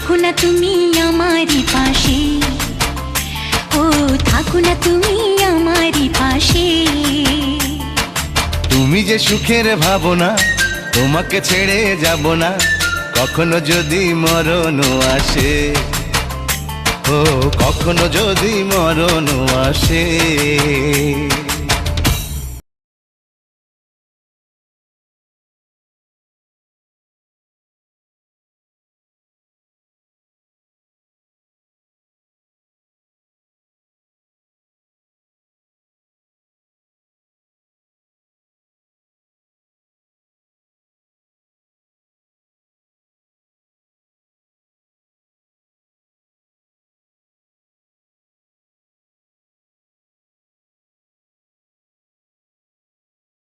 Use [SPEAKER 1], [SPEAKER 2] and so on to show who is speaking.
[SPEAKER 1] থাকো না তুমি আমারই পাশে, ও থাকো না তুমি আমারই পাশে।
[SPEAKER 2] তুমি যে সুখের ভাবনা, তোমাকে ছেড়ে যাব না কখনো যদি মরণ আসে, ও কখনো যদি মরণ আসে।